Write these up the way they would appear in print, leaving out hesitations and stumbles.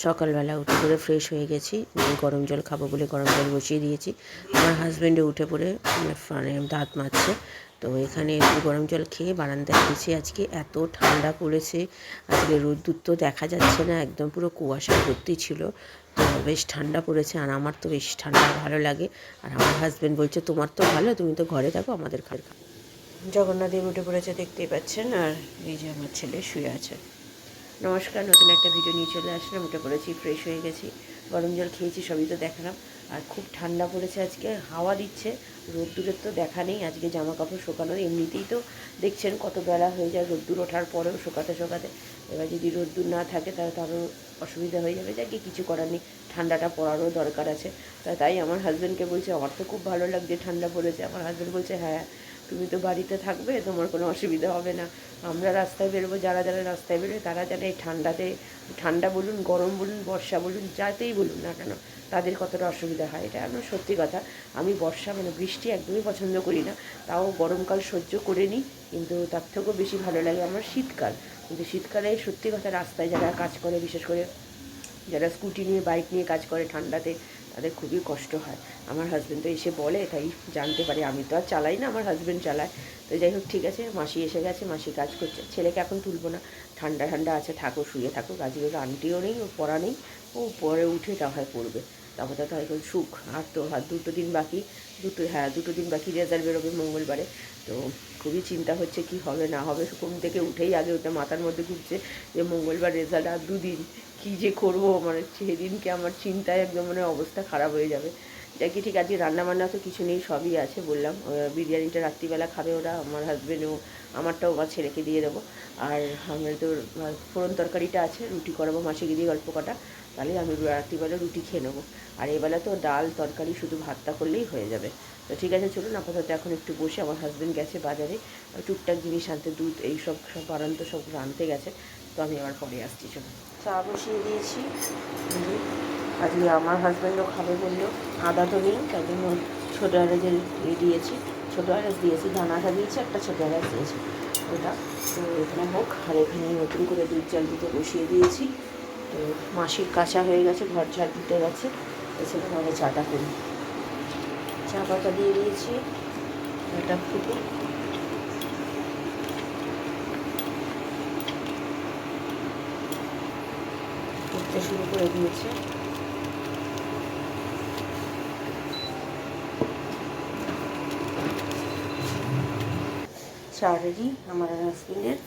সকালবেলা উঠে পড়ে ফ্রেশ হয়ে গেছি, গরম জল খাবো বলে গরম জল বসিয়ে দিয়েছি। আমার হাজব্যান্ডে উঠে পড়ে মানে দাঁত মাজছে, তো এখানে একটু গরম জল খেয়ে বারান্দায় দিয়েছি। আজকে এত ঠান্ডা পড়েছে, আজকে রোদ্দুর তো দেখা যাচ্ছে না, একদম পুরো কুয়াশা ভর্তি ছিল। তো বেশ ঠান্ডা পড়েছে, আর আমার তো বেশ ঠান্ডা ভালো লাগে। আর আমার হাজব্যান্ড বলছে তোমার তো ভালো, তুমি তো ঘরে থাকো, আমাদের ঘর। জগন্নাথদেব উঠে পড়েছে দেখতেই পাচ্ছেন, আর এই যে আমার ছেলে শুয়ে আছে। নমস্কার, নতুন একটা ভিডিও নিয়ে চলে আসলাম। উঠে পড়েছি, ফ্রেশ হয়ে গেছি, গরম জল খেয়েছি, সবই তো দেখালাম। আর খুব ঠান্ডা পড়েছে আজকে, হাওয়া দিচ্ছে, রোদ্দুরের তো দেখা নেই। আজকে জামা কাপড় শুকানোর এমনিতেই তো দেখছেন কত বেলা হয়ে যায় রোদ্দুর ওঠার পরেও শুকাতে শুকাতে। এবার যদি রোদ্দুর না থাকে তাহলে তো আরও অসুবিধা হয়ে যাবে, যাকে কিছু করার নেই, ঠান্ডাটা পড়ারও দরকার আছে। তাই আমার হাজব্যান্ডকে বলছে আমার তো খুব ভালো লাগছে, ঠান্ডা পড়েছে। আমার হাজব্যান্ড বলছে হ্যাঁ, তুমি তো বাড়িতে থাকবে, তোমার কোনো অসুবিধা হবে না। আমরা রাস্তায় বেরোবো, যারা যারা রাস্তায় বেরোয় তারা জানে এই ঠান্ডাতে, ঠান্ডা বলুন, গরম বলুন, বর্ষা বলুন, যাতেই বলুন না কেন তাদের কতটা অসুবিধা হয়। এটা আমার সত্যি কথা। আমি বর্ষা মানে বৃষ্টি একদমই পছন্দ করি না, তাও গরমকাল সহ্য করে নিই, কিন্তু তার থেকেও বেশি ভালো লাগে আমার শীতকাল। কিন্তু শীতকালে সত্যি কথা, রাস্তায় যারা কাজ করে, বিশেষ করে যারা স্কুটি নিয়ে বাইক নিয়ে কাজ করে ঠান্ডাতে, তাদের খুবই কষ্ট হয়। আমার হাজব্যান্ড তো এসে বলে, তাই জানতে পারি। আমি তো আর চালাই না, আমার হাজব্যান্ড চালায়। তো যাই হোক, ঠিক আছে, মাসি এসে গেছে, মাসি কাজ করছে। ছেলেকে এখন তুলবো না, ঠান্ডা ঠান্ডা আছে, থাকো, শুয়ে থাকো। আজকে ওর আন্টিও নেই, ওর পড়া নেই, ও পরে উঠে হয় পড়বে। তারপর তো এখন সুখ। আর তো দুটো দিন বাকি, দুটো দিন বাকি, রেজাল্ট বেরোবে মঙ্গলবারে। তো খুবই চিন্তা হচ্ছে কি হবে না হবে। ঘুম থেকে উঠেই আগে ওটা মাথার মধ্যে ঘুরছে যে মঙ্গলবার রেজাল্ট, আর দুদিন কী যে করবো, মানে সেদিনকে আমার চিন্তায় একদম মানে অবস্থা খারাপ হয়ে যাবে। যাই কি, ঠিক আজকে রান্নাবান্না তো কিছু নেই, সবই আছে বললাম। বিরিয়ানিটা রাত্রিবেলা খাবে ওরা, আমার হাজব্যান্ডও, আমারটাও আমার ছেলেকে দিয়ে দেবো। আর আমার তো ফোড়ন তরকারিটা আছে, রুটি করাবো মাসিকে দিয়ে গল্প কটা, তাহলে আমি রাত্রিবেলা রুটি খেয়ে নেবো। আর এবেলা তো ডাল তরকারি, শুধু ভাতটা করলেই হয়ে যাবে। তো ঠিক আছে, চলুন আপাতত এখন একটু বসে। আমার হাজব্যান্ড গেছে বাজারে টুকটাক জিনিস আনতে, দুধ এইসব সব বাড়ান্ত সব আনতে গেছে। তো আমি আবার পরে আসছি। চলুন, চা বসিয়ে দিয়েছি। আজকে আমার হাজব্যান্ডও খাবে বললো, আদা তো নেই, তাই জন্য ছোটো এলাচের দিয়েছি, ছোটো এলাচ দিয়েছি, দানাটা দিয়েছি, একটা ছোটো এলাচ দিয়েছি ওটা। তো এখানে হোক। আর এখানে নতুন করে দুধ চাল দিতে বসিয়ে দিয়েছি। তো মাসির কাঁচা হয়ে গেছে, ঘর ঝাড় দিতে গেছে, এছাড়া তাহলে চাটা করি। চা পাতা দিয়ে দিয়েছি, এটা ফুটে ফুটতে শুরু করে দিয়েছে। চা রেডি আমার হাজবেন্ডের,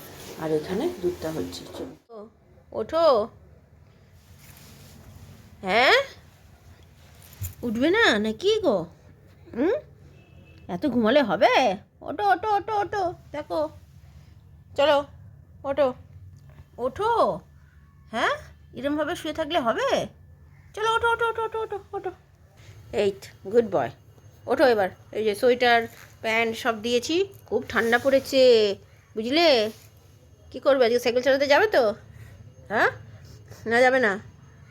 আর এখানে দুধটা হচ্ছে। চলো ওঠো। হ্যাঁ, উঠবে না নাকি গো? এত ঘুমালে হবে? ওঠো ওঠো ওঠো ওঠো, দেখো, চলো ওঠো, ওঠো। হ্যাঁ, এরমভাবে শুয়ে থাকলে হবে? চলো ওঠো ওঠো ওঠো ওঠো ওঠো ওঠো। Eight, good boy. ওঠো এবার। এই যে সোয়েটার প্যান্ট সব দিয়েছি, খুব ঠান্ডা পড়েছে, বুঝলে? কী করবে আজকে, সাইকেল চালাতে যাবে তো? হ্যাঁ, না যাবে না?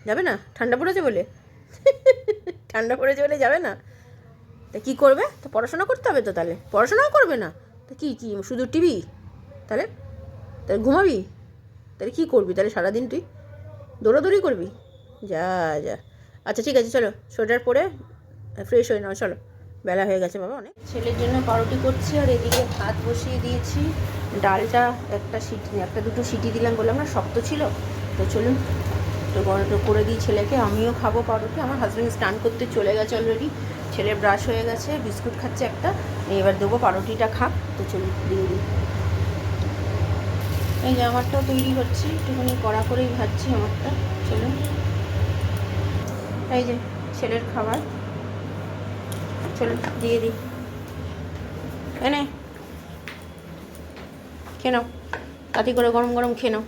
যাবে না ঠান্ডা পড়েছে বলে? ঠান্ডা পড়েছে বলে যাবে না? তা কী করবে? তো পড়াশোনা করতে হবে তো, তাহলে পড়াশোনাও করবে না? তো কী কী শুধু টিভি? তাহলে তাহলে ঘুমাবি? তাহলে কী করবি তাহলে সারাদিন? তুই দৌড়াদৌড়ি করবি? যা যা। আচ্ছা ঠিক আছে, চলো সোয়েটার পরে ফ্রেশ হয়ে নাও, চলো, বেলা হয়ে গেছে বাবা অনেক। ছেলের জন্য পাউরুটি করছি, আর এদিকে ভাত বসিয়ে দিয়েছি। ডালটা একটা দুটো সিটি দিলাম, বললাম না শক্ত ছিল। তো চলুন তো গরমটা করে দিই ছেলেকে, আমিও খাবো পাউরুটি। আমার হাজব্যান্ড স্নান করতে চলে গেছে অলরেডি, ছেলের ব্রাশ হয়ে গেছে, বিস্কুট খাচ্ছে একটা, এবার দেবো পাউরুটিটা খাক। তো চলুন দিয়ে দিই। এই যে আমারটাও তৈরি হচ্ছে, একটুখানি কড়া করেই ভাজছি আমারটা। চলুন, এই যে ছেলের খাবার, চলুন দিয়ে দিই। এনে খেয়ে নাও, তাতে করে গরম গরম খেয়ে নাও।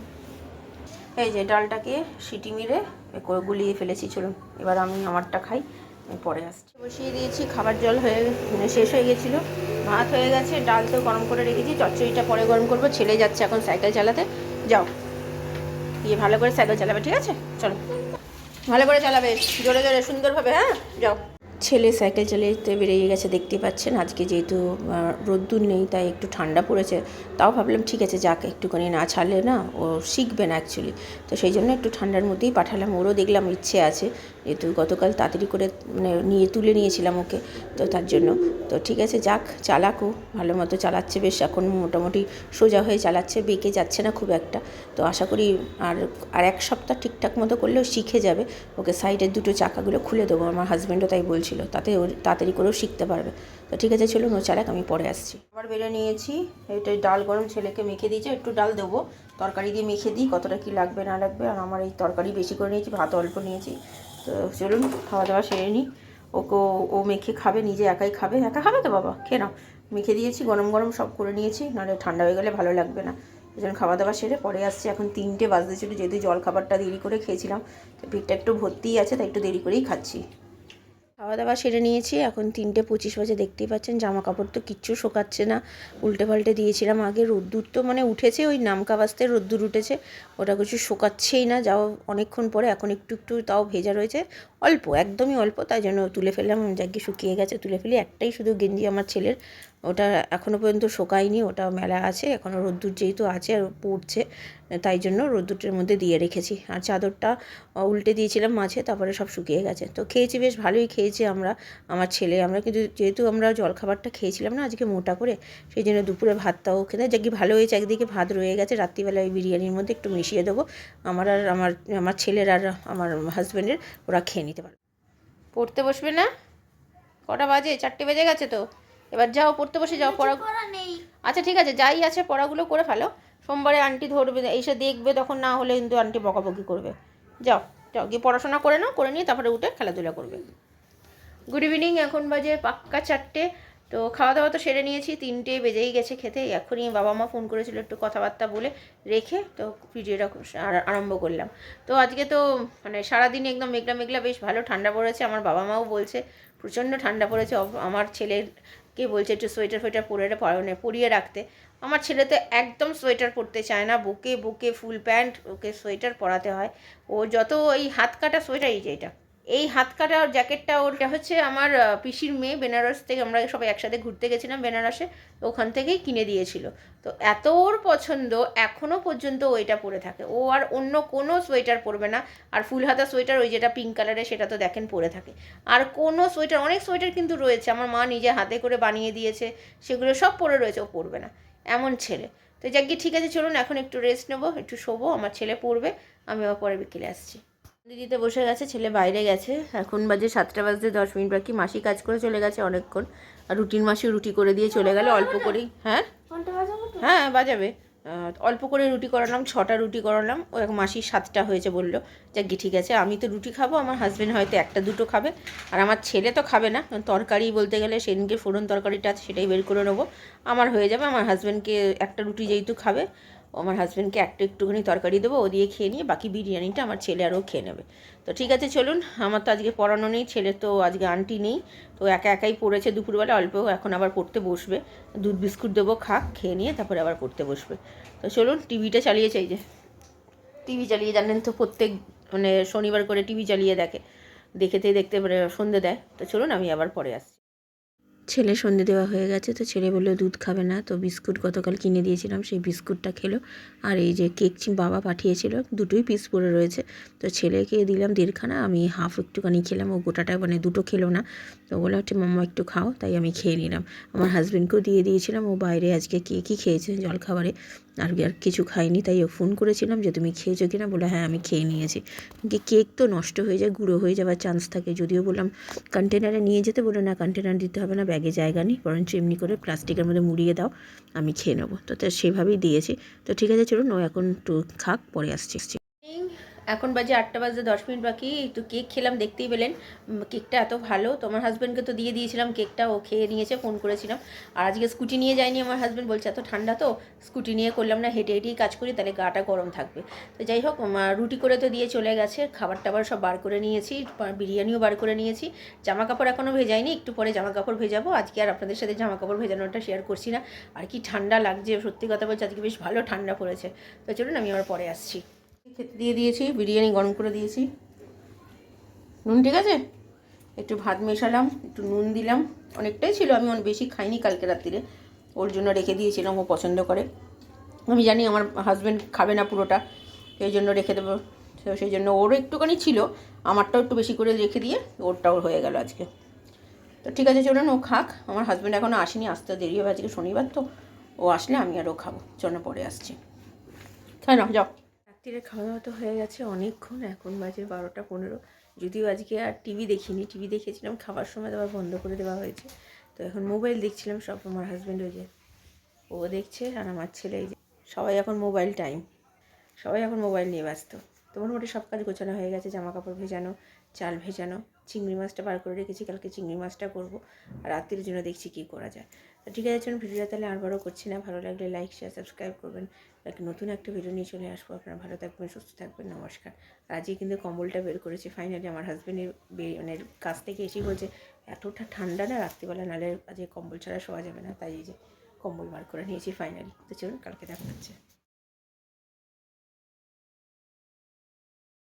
এই যে ডালটাকে সিটি মেরে গুলিয়ে ফেলেছি, চলুন এবার আমি আমারটা খাই, পরে আসছি। বসিয়ে দিয়েছি, খাবার জল শেষ হয়ে গেছিলো, ভাত হয়ে গেছে, ডাল তো গরম করে রেখেছি, চচ্চড়িটা পরে গরম করবো। ছেলে যাচ্ছে এখন সাইকেল চালাতে, যাও গিয়ে ভালো করে সাইকেল চালাবে, ঠিক আছে? চলো, ভালো করে চালাবে, জোরে জোরে সুন্দরভাবে, হ্যাঁ যাও। ছেলে সাইকেল চালাতে বেরিয়ে গেছে, দেখতেই পাচ্ছেন। আজকে যেহেতু রোদ্দুর নেই তাই একটু ঠান্ডা পড়েছে, তাও ভাবলাম ঠিক আছে যাক, একটুখানি না ছাড়লে না ও শিখবে না অ্যাকচুয়ালি। তো সেই জন্য একটু ঠান্ডার মধ্যেই পাঠালাম। ওরও দেখলাম ইচ্ছে আছে, যেহেতু গতকাল তাড়াতাড়ি করে মানে তুলে নিয়েছিলাম ওকে, তো তার জন্য। তো ঠিক আছে যাক, চালাকও ভালো মতো চালাচ্ছে, বেশ এখন মোটামুটি সোজা হয়ে চালাচ্ছে, বেঁকে যাচ্ছে না খুব একটা। তো আশা করি আর এক সপ্তাহ ঠিকঠাক মতো করলেও শিখে যাবে। ওকে সাইডের দুটো চাকাগুলো খুলে দেবো, আমার হাজব্যান্ডও তাই বলছিল, তাতে ও তাড়াতাড়ি করেও শিখতে পারবে। তো ঠিক আছে চলুন, ও চালাক, আমি পরে আসছি। আবার বেড়ে নিয়েছি, এটা ডাল গরম ছেলেকে মেখে দিয়েছে, একটু ডাল দেবো, তরকারি দিয়ে মেখে দিই, কতটা কি লাগবে না লাগবে। আর আমার এই তরকারি বেশি করে নিয়েছি, ভাত অল্প নিয়েছি। তো চলুন খাওয়া দাওয়া সেরে নিই। ওকে ও মেখে খাবে, নিজে একাই খাবে, একা খাবে তো বাবা, খেয়ে নাও। মেখে দিয়েছি, গরম গরম সব করে নিয়েছি, নাহলে ঠান্ডা হয়ে গেলে ভালো লাগবে না। এই জন্য খাওয়া দাওয়া সেরে পরে আসছি। এখন 3টে বাজতে ছিল, যেহেতু জল খাবারটা দেরি করে খেয়েছিলাম, তো পেটটা একটু ভর্তিই আছে, তাই একটু দেরি করেই খাচ্ছি। খাওয়া দাওয়া সেরে নিয়েছি, এখন 3টে 25 বাজে, দেখতেই পাচ্ছেন। জামা কাপড় তো কিচ্ছু শোকাচ্ছে না, উল্টে পাল্টে দিয়েছিলাম আগে। রোদ্দুর তো মানে উঠেছে, ওই নামকা বাজতে রোদ্দুর উঠেছে, ওটা কিছু শোকাচ্ছেই না, যাও অনেকক্ষণ পরে। এখন একটু একটু তাও ভেজা রয়েছে, অল্প, একদমই অল্প, তাই জন্য তুলে ফেললাম। যাকে শুকিয়ে গেছে তুলে ফেলি। একটাই শুধু গেঞ্জি আমার ছেলের, ওটা এখনও পর্যন্ত শোকায়নি, ওটা মেলা আছে এখনও, রোদ্দুর যেহেতু আছে আর পড়ছে, তাই জন্য রোদ্দুরটার মধ্যে দিয়ে রেখেছি। আর চাদরটা উল্টে দিয়েছিলাম মাঝে, তারপরে সব শুকিয়ে গেছে। তো খেয়েছি, বেশ ভালোই খেয়েছি আমরা, আমার ছেলে আমরা। কিন্তু যেহেতু আমরা জলখাবারটা খেয়েছিলাম না আজকে মোটা করে, সেই জন্য দুপুরে ভাতটাও খেতে যাকে ভালো হয়েছে। একদিকে ভাত রয়ে গেছে, রাত্রিবেলা ওই বিরিয়ানির মধ্যে একটু মিশিয়ে দেবো, আমার আর আমার ছেলের আর আমার হাজব্যান্ডের, ওরা খেয়ে নিতে পারবে। পড়তে বসবে না? কটা বাজে? 4টে বেজে গেছে তো। এবার যাও পড়তে বসে যাও, পড়া নেই। আচ্ছা ঠিক আছে, যাই আছে পড়াগুলো করে ফেলো, সোমবারে আন্টি ধরবে, এসে দেখবে, তখন না হলে কিন্তু আন্টি বকাবকি করবে। যাও যাও, গিয়ে পড়াশোনা করে নাও, করে নিয়ে তারপরে উঠে খেলাধুলা করবে। গুড ইভিনিং, এখন বাজে পাক্কা 4টে। তো খাওয়া দাওয়া তো সেরে নিয়েছি, 3টে বেজেই গেছে খেতে। এখনই বাবা মা ফোন করেছিল, একটু কথাবার্তা বলে রেখে তো ভিডিওটা আরম্ভ করলাম। তো আজকে তো মানে সারাদিন একদম মেঘলা মেঘলা, বেশ ভালো ঠান্ডা পড়েছে। আমার বাবা মাও বলছে প্রচণ্ড ঠান্ডা পড়েছে। আমার ছেলেকে বলছে একটু সোয়েটার ফোয়েটার পরিয়ে রাখতে। আমার ছেলে তো একদম সোয়েটার পরতে চায় না, বুকে বুকে ফুল প্যান্ট, ওকে সোয়েটার পরাতে হয়। ও যত এই হাত কাটা সোয়েটার, এই যে এই হাত কাটা জ্যাকেটটা, ওটা হচ্ছে আমার পিসির মেয়ে বেনারস থেকে, আমরা সবাই একসাথে ঘুরতে গেছিলাম বেনারসে, তো ওখান থেকেই কিনে দিয়েছিল। তো এত ওর পছন্দ, এখনও পর্যন্ত ওইটা পরে থাকে। ও আর অন্য কোনো সোয়েটার পরবে না। আর ফুল হাতা সোয়েটার, ওই যেটা পিঙ্ক কালারের, সেটা তো দেখেন পরে থাকে। আর কোনো সোয়েটার, অনেক সোয়েটার কিন্তু রয়েছে, আমার মা নিজে হাতে করে বানিয়ে দিয়েছে, সেগুলো সব পরে রয়েছে, ও পরবে না, এমন ছেলে। তো যাকে ঠিক আছে চলুন, এখন একটু রেস্ট নেবো, একটু শোবো, আমার ছেলে পড়বে, আমি আবার পরে বিকেলে আসছি। দিদিতে বসে গেছে, ছেলে বাইরে গেছে। এখন বাজে 7টা বাজতে 10 মিনিট বাকি। মাসি কাজ করে চলে গেছে অনেকক্ষণ, আর রুটিন মাসি রুটি করে দিয়ে চলে গেল অল্প করেই। হ্যাঁ হ্যাঁ বাজাবে। অল্প করে রুটি করালাম, 6টা রুটি করালাম। ও এক মাসির 7টা হয়েছে বললো। যাক ঠিক আছে, আমি তো রুটি খাবো, আমার হাজব্যান্ড হয়তো 1-2টো খাবে, আর আমার ছেলে তো খাবে না। তরকারি বলতে গেলে সেদিনকে ফোড়ন তরকারিটা আছে, সেটাই বের করে নেবো, আমার হয়ে যাবে। আমার হাজব্যান্ডকে একটা রুটি যেহেতু খাবে, আমার হাজব্যান্ডকে একটুখানি তরকারি দেবো, ও দিয়ে খেয়ে নিয়ে বাকি বিরিয়ানিটা আমার ছেলে আরও খেয়ে নেবে। তো ঠিক আছে চলুন, আমার তো আজকে পড়ানো নেই, ছেলে তো আজকে আন্টি নেই, তো একা একাই পড়েছে দুপুরবেলা অল্প, এখন আবার পড়তে বসবে। দুধ বিস্কুট দেবো, খেয়ে নিয়ে তারপরে আবার পড়তে বসবে। তো চলুন, টিভিটা চালিয়েছে, এই যে টিভি চালিয়ে, জানেন তো প্রত্যেক মানে শনিবার করে টিভি চালিয়ে দেখতে মানে সন্ধে দেয়। তো চলুন, আমি আবার পরে আসছি। ছেলে সন্ধে দেওয়া হয়ে গেছে, তো ছেলে বললো দুধ খাবে না, তো বিস্কুট গতকাল কিনে দিয়েছিলাম, সেই বিস্কুটটা খেলো। আর এই যে কেক বাবা পাঠিয়েছিল, দুটোই পিস পড়ে রয়েছে, তো ছেলেকে দিলাম 1.5খানা, আমি হাফ একটুখানি খেলাম, ও গোটাটা মানে দুটো খেলো না। তো বললো হচ্ছে মাম্মা একটু খাও, তাই আমি খেয়ে নিলাম। আমার হাজব্যান্ডকেও দিয়ে দিয়েছিলাম, ও বাইরে আজকে কেকই খেয়েছে জলখাবারে, আর কিছু খাইনি। তাই ও ফোন করেছিলাম যে তুমি খেয়েছো কিনা, বলে হ্যাঁ আমি খেয়ে নিয়েছি। কেক তো নষ্ট হয়ে যায়, গুঁড়ো হয়ে যাওয়ার চান্স থাকে, যদিও বললাম কন্টেনারে নিয়ে যেতে, বলে না কন্টেনার দিতে হবে না, ব্যাগে জায়গা নেই, বরঞ্চ এমনি করে প্লাস্টিকের মধ্যে মুড়িয়ে দাও, আমি খেয়ে নেবো। তো সেভাবেই দিয়েছি। তো ঠিক আছে চলুন, ও এখন একটু খাক, পরে আসছি। এখন বাজে 8টা বাজতে 10 মিনিট বাকি। একটু কেক খেলাম, দেখতেই পেলেন কেকটা এত ভালো। তো আমার হাজব্যান্ডকে তো দিয়ে দিয়েছিলাম কেকটা, ও খেয়ে নিয়েছে, ফোন করেছিলাম। আর আজকে স্কুটি নিয়ে যায়নি আমার হাজব্যান্ড, বলছে এত ঠান্ডা তো স্কুটি নিয়ে করলাম না, হেঁটে হেঁটেই কাজ করি, তাহলে গাটা গরম থাকবে। তো যাই হোক, রুটি করে তো দিয়ে চলে গেছে, খাবার টাবার সব বার করে নিয়েছি, বিরিয়ানিও বার করে নিয়েছি। জামা কাপড় এখনও ভেজাইনি, একটু পরে জামা কাপড় ভেজাবো। আজকে আর আপনাদের সাথে জামা কাপড় ভেজানোটা শেয়ার করছি না। আর কি ঠান্ডা লাগছে, সত্যি কথা বলছি, আজকে বেশ ভালো ঠান্ডা পড়েছে। তো চলুন, আমি আবার পরে আসছি। খেতে দিয়ে দিয়েছি, বিরিয়ানি গরম করে দিয়েছি, নুন ঠিক আছে, একটু ভাত মেশালাম, একটু নুন দিলাম, অনেকটাই ছিল, আমি অনেক বেশি খাইনি কালকে রাত্রিরে, ওর জন্য রেখে দিয়েছিলাম, ও পছন্দ করে। আমি জানি আমার হাজব্যান্ড খাবে না পুরোটা, সেই জন্য রেখে দেবো, তো সেই জন্য ওরও একটুখানি ছিল, আমারটাও একটু বেশি করে রেখে দিয়ে ওরটাও হয়ে গেল আজকে। তো ঠিক আছে চলুন, ও খাক, আমার হাজব্যান্ড এখনও আসেনি, আসতে দেরি হবে, আজকে শনিবার তো, ও আসলে আমি আরও খাবো, চলো পরে আসছি। খাই না, যাও। রাত্রিরে খাওয়া দাওয়া তো হয়ে গেছে অনেকক্ষণ, এখন বাজে 12টা 15। যদিও আজকে আর টিভি দেখিনি, টিভি দেখেছিলাম খাবার সময়, আবার বন্ধ করে দেওয়া হয়েছে। তো এখন মোবাইল দেখছিলাম সব, আমার হাজব্যান্ড ওই যে ও দেখছে, আর আমার ছেলে এই যে, সবাই এখন মোবাইল টাইম, সবাই এখন মোবাইল নিয়ে ব্যস্ত। তো মোটামুটি সব কাজ গোছানো হয়ে গেছে, জামা কাপড় ভেজানো, চাল ভেজানো, চিংড়ি মাছটা বার করে রেখেছি, কালকে চিংড়ি মাছটা করবো, আর রাত্রির জন্য দেখছি কী করা যায়। তো ঠিক আছে চলুন, ভিডিওটা তাহলে আর বড় করছি না, ভালো লাগলে লাইক শেয়ার সাবস্ক্রাইব করবেন, নতুন একটা ভিডিও নিয়ে চলে আসবো। আপনারা ভালো থাকবেন, সুস্থ থাকবেন, নমস্কার। আর আজকে কিন্তু কম্বলটা বের করেছি ফাইনালি, আমার হাজব্যান্ডের মানে কাছ থেকে এসেই বলছে এতটা ঠান্ডা না রাত্রিবেলা, নাহলে আজকে কম্বল ছাড়া শোয়া যাবে না, তাই এই যে কম্বল বার করে নিয়েছি ফাইনালি। তো চলুন, কালকে দেখা হচ্ছে।